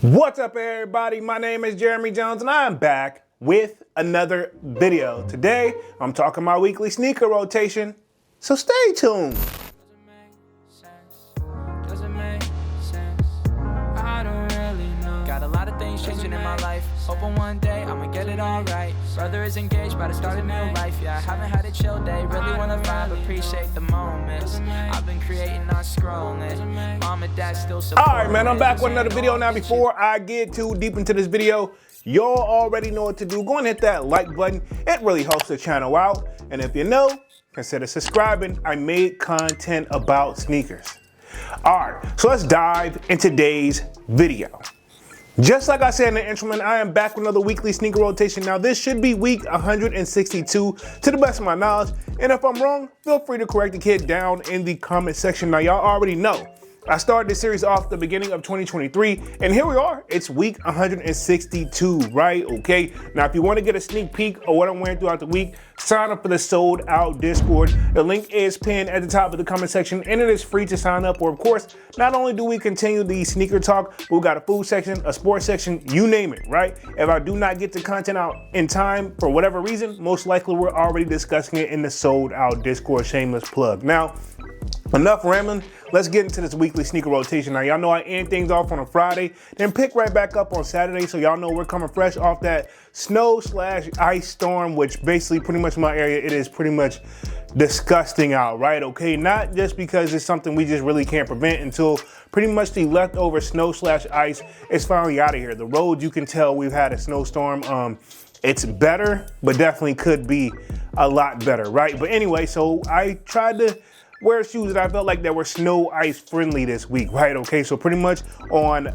What's up, everybody? My name is Jeremy Jones and I'm back with another video. Today I'm talking my weekly sneaker rotation, so stay tuned. Got a lot of things changing in my life. Hoping one day I'ma get it all right. Brother is engaged, about to start a new life. Yeah, I haven't had a chill day. Really wanna vibe, appreciate the moments. I've been creating, not scrolling. Mom and dad still support. All right, man, I'm back with another video. Now, before I get too deep into this video, y'all already know what to do. Go and hit that like button. It really helps the channel out. And if you know, consider subscribing. I made content about sneakers. All right, so let's dive into today's video. Just like I said in the intro, man, I am back with another weekly sneaker rotation. Now, this should be week 162 to the best of my knowledge. And if I'm wrong, feel free to correct the kid down in the comment section. Now, y'all already know I started this series off the beginning of 2023, and here we are. It's week 162, right? Okay. Now, if you want to get a sneak peek of what I'm wearing throughout the week, sign up for the Sold Out Discord. The link is pinned at the top of the comment section, and it is free to sign up. Or, of course, not only do we continue the sneaker talk, but we got a food section, a sports section, you name it, right? If I do not get the content out in time for whatever reason, most likely we're already discussing it in the Sold Out Discord. Shameless plug. Now, enough rambling. Let's get into this weekly sneaker rotation. Now, y'all know I end things off on a Friday, then pick right back up on Saturday. So y'all know we're coming fresh off that snow/ice storm, which basically pretty much in my area, it is pretty much disgusting out, right? Okay, not just because it's something we just really can't prevent until pretty much the leftover snow/ice is finally out of here. The roads, you can tell we've had a snowstorm. It's better, but definitely could be a lot better, right? But anyway, so I tried to wear shoes that I felt like that were snow ice friendly this week, right? Okay, so pretty much on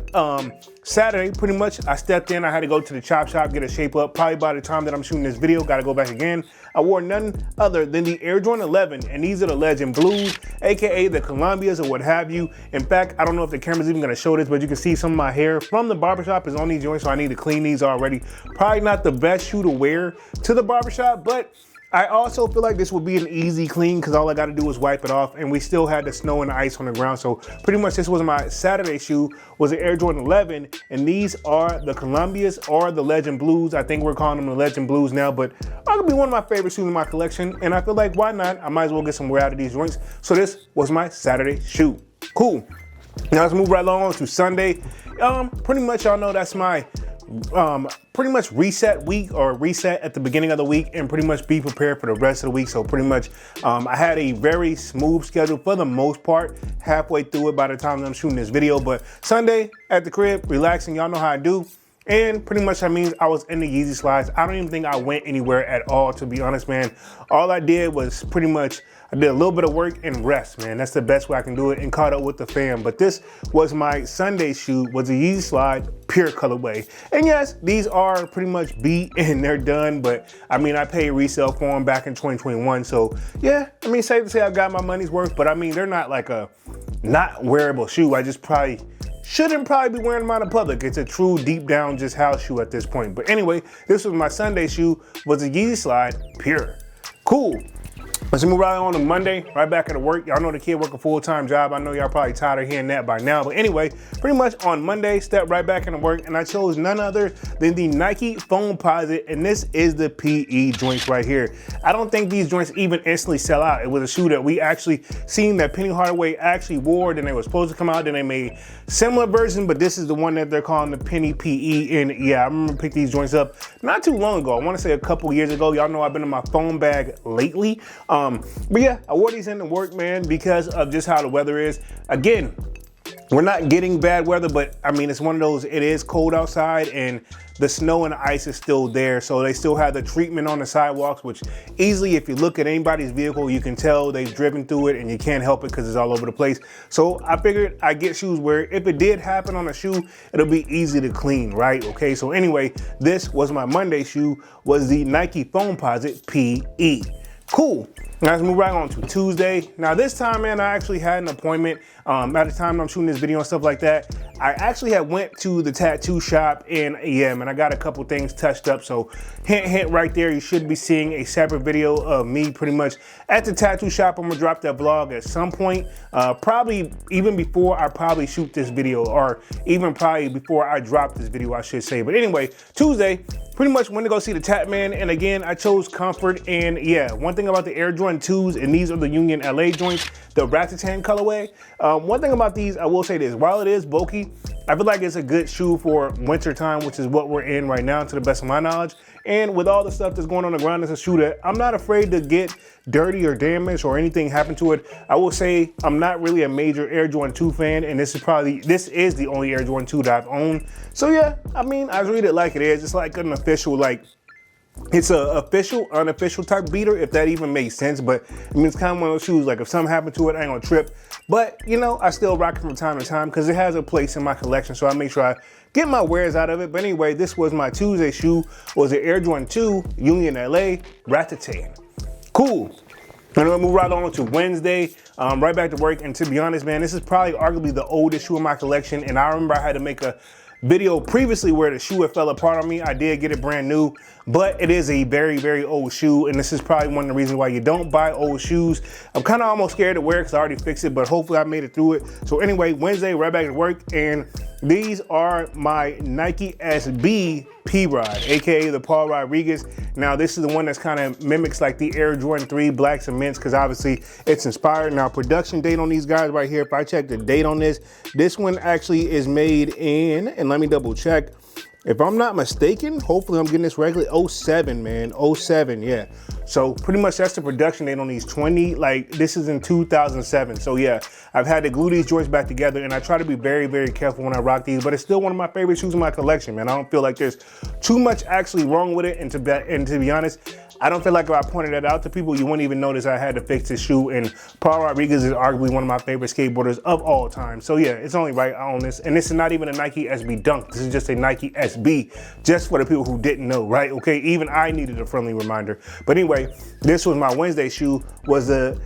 Saturday, pretty much I stepped in, I had to go to the chop shop, get a shape up. Probably by the time that I'm shooting this video, gotta go back again. I wore none other than the Air Jordan 11, and these are the Legend Blues, AKA the Columbias or what have you. In fact, I don't know if the camera's even gonna show this, but you can see some of my hair from the barbershop is on these joints, so I need to clean these already. Probably not the best shoe to wear to the barbershop, but I also feel like this will be an easy clean because all I got to do is wipe it off, and we still had the snow and the ice on the ground. So pretty much this was my Saturday shoe, was the Air Jordan 11, and these are the Columbias or the Legend Blues. I think we're calling them the Legend Blues now, but arguably be one of my favorite shoes in my collection, and I feel like why not? I might as well get some wear out of these joints. So this was my Saturday shoe. Cool. Now let's move right along to Sunday. Pretty much y'all know that's my pretty much reset week, or reset at the beginning of the week, and pretty much be prepared for the rest of the week. So pretty much I had a very smooth schedule for the most part, halfway through it by the time I'm shooting this video. But Sunday at the crib, relaxing, y'all know how I do. And pretty much that means I was in the Yeezy slides. I don't even think I went anywhere at all, to be honest, man. All I did was pretty much, I did a little bit of work and rest, man. That's the best way I can do it, and caught up with the fam. But this was my Sunday shoe, was a Yeezy slide, pure colorway. And yes, these are pretty much beat and they're done, but I mean, I paid resale for them back in 2021. So yeah, I mean, safe to say I've got my money's worth, but I mean, they're not like a not wearable shoe. I just shouldn't be wearing them out in public. It's a true deep down just house shoe at this point. But anyway, this was my Sunday shoe, was a Yeezy slide, pure. Cool. Let's move right on to Monday, right back at work. Y'all know the kid work a full-time job. I know y'all probably tired of hearing that by now. But anyway, pretty much on Monday, stepped right back into work, and I chose none other than the Nike Foamposite, and this is the PE joints right here. I don't think these joints even instantly sell out. It was a shoe that we actually seen that Penny Hardaway actually wore, then they were supposed to come out, then they made similar version, but this is the one that they're calling the Penny PE. And yeah, I remember picking these joints up not too long ago. I want to say a couple years ago. Y'all know I've been in my foam bag lately. But yeah, I wore these into work, man, because of just how the weather is. Again, we're not getting bad weather, but I mean, it's one of those, it is cold outside and the snow and the ice is still there. So they still have the treatment on the sidewalks, which easily, if you look at anybody's vehicle, you can tell they've driven through it and you can't help it because it's all over the place. So I figured I'd get shoes where if it did happen on a shoe, it'll be easy to clean, right? Okay, so anyway, this was my Monday shoe, was the Nike Foamposite PE. Cool. Now let's move right on to Tuesday. Now this time, man, I actually had an appointment. At the time I'm shooting this video and stuff like that, I actually had went to the tattoo shop, and yeah, man, I got a couple things touched up. So hint, hint right there, you should be seeing a separate video of me pretty much at the tattoo shop. I'm gonna drop that vlog at some point, probably even before I probably shoot this video, or even probably before I drop this video, I should say. But anyway, Tuesday, pretty much went to go see the Tap Man, and again, I chose comfort. And yeah, one thing about the Air Jordan 2s, and these are the Union LA joints, the Ratatan colorway. One thing about these, I will say this, while it is bulky, I feel like it's a good shoe for winter time, which is what we're in right now, to the best of my knowledge. And with all the stuff that's going on the ground, it's a shoe that I'm not afraid to get dirty or damaged or anything happen to it. I will say I'm not really a major Air Jordan 2 fan, and this is the only Air Jordan 2 that I've owned. So yeah, I mean, I read it like it is. It's like an official, like, it's a official, unofficial type beater, if that even makes sense. But I mean, it's kind of one of those shoes, like if something happened to it, I ain't gonna trip. But you know, I still rock it from time to time because it has a place in my collection. So I make sure I get my wears out of it. But anyway, this was my Tuesday shoe, was an Air Jordan 2 Union LA Ratatan. Cool. I'm gonna move right on to Wednesday, right back to work. And to be honest, man, this is probably arguably the oldest shoe in my collection. And I remember I had to make a video previously where the shoe had fell apart on me. I did get it brand new, but it is a very, very old shoe, and this is probably one of the reasons why you don't buy old shoes. I'm kind of almost scared to wear it because I already fixed it, but hopefully I made it through it. So anyway, Wednesday, right back to work, and these are my Nike SB P-Rod, aka the Paul Rodriguez. Now this is the one that's kind of mimics like the Air Jordan 3 Black Cements, because obviously it's inspired. Now production date on these guys right here, if I check the date on this one actually is made in, and let me double check, if I'm not mistaken, hopefully I'm getting this regularly, 07, man, 07, yeah. So pretty much that's the production date on these 20, like this is in 2007. So yeah, I've had to glue these joints back together, and I try to be very, very careful when I rock these, but it's still one of my favorite shoes in my collection, man. I don't feel like there's too much actually wrong with it, and to be honest, I don't feel like if I pointed that out to people, you wouldn't even notice I had to fix this shoe. And Paul Rodriguez is arguably one of my favorite skateboarders of all time. So yeah, it's only right I own this. And this is not even a Nike SB Dunk. This is just a Nike SB, just for the people who didn't know, right? Okay, even I needed a friendly reminder. But anyway, this was my Wednesday shoe, was the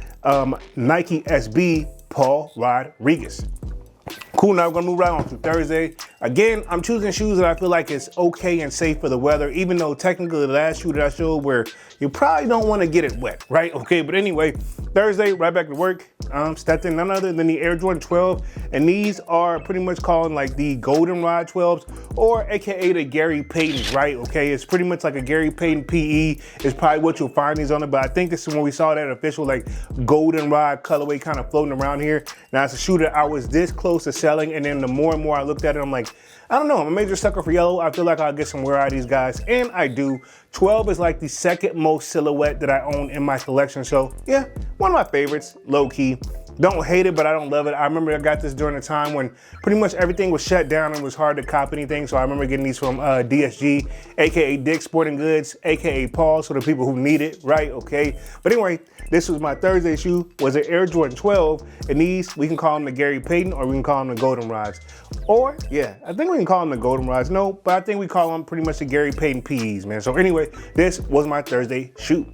Nike SB Paul Rodriguez. Cool, now we're gonna move right on to Thursday. Again, I'm choosing shoes that I feel like it's okay and safe for the weather, even though technically the last shoe that I showed where you probably don't wanna get it wet, right? Okay, but anyway, Thursday, right back to work, stepped in none other than the Air Jordan 12, and these are pretty much called like the Goldenrod 12s, or AKA the Gary Payton, right? Okay, it's pretty much like a Gary Payton PE is probably what you'll find these on it, but I think this is when we saw that official like Goldenrod colorway kind of floating around here. Now it's a shoe that I was this close to selling, and then the more and more I looked at it, I'm like, I don't know, I'm a major sucker for yellow. I feel like I'll get some wear out of these guys, and I do. 12 is like the second most silhouette that I own in my collection. So yeah, one of my favorites, low key. Don't hate it, but I don't love it. I remember I got this during a time when pretty much everything was shut down and it was hard to cop anything. So I remember getting these from DSG, AKA Dick's Sporting Goods, AKA Paul, so the people who need it, right? Okay. But anyway, this was my Thursday shoe, was an Air Jordan 12, and these, we can call them the Gary Payton, or we can call them the Goldenrods. Or, yeah, I think we can call them the Goldenrods. No, but I think we call them pretty much the Gary Payton PEs, man. So anyway, this was my Thursday shoe.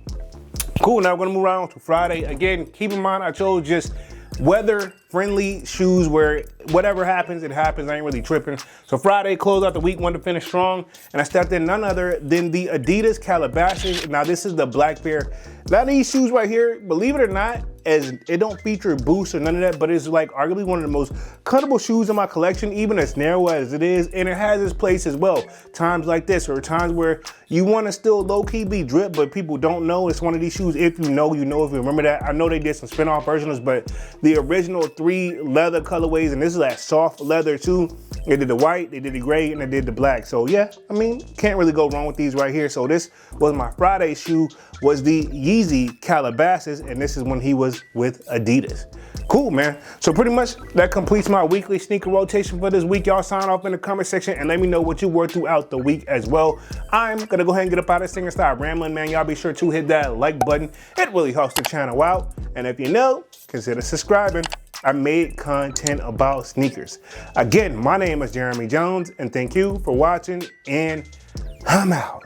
Cool, now we're gonna move on to Friday. Again, keep in mind, I chose just weather-friendly shoes where whatever happens, it happens. I ain't really tripping. So Friday, closed out the week, wanted to finish strong, and I stepped in none other than the Adidas Calabasas. Now this is the black pair. Now these shoes right here, believe it or not, as it don't feature boosts or none of that, but it's like arguably one of the most cuttable shoes in my collection, even as narrow as it is, and it has its place as well. Times like this, or times where you want to still low-key be drip, but people don't know it's one of these shoes. If you know, you know. If you remember that, I know they did some spin-off versions, but the original 3 leather colorways, and this is that soft leather too. They did the white, they did the gray, and they did the black. So yeah, I mean, can't really go wrong with these right here. So this was my Friday shoe, was the Yeezy Calabasas, and this is when he was with Adidas. Cool, man. So pretty much that completes my weekly sneaker rotation for this week. Y'all sign off in the comment section and let me know what you wore throughout the week as well. I'm gonna go ahead and get up out of this thing and start rambling, man. Y'all be sure to hit that like button. It really helps the channel out. And if you know, consider subscribing. I made content about sneakers. Again, my name is Jeremy Jones, and thank you for watching, and I'm out.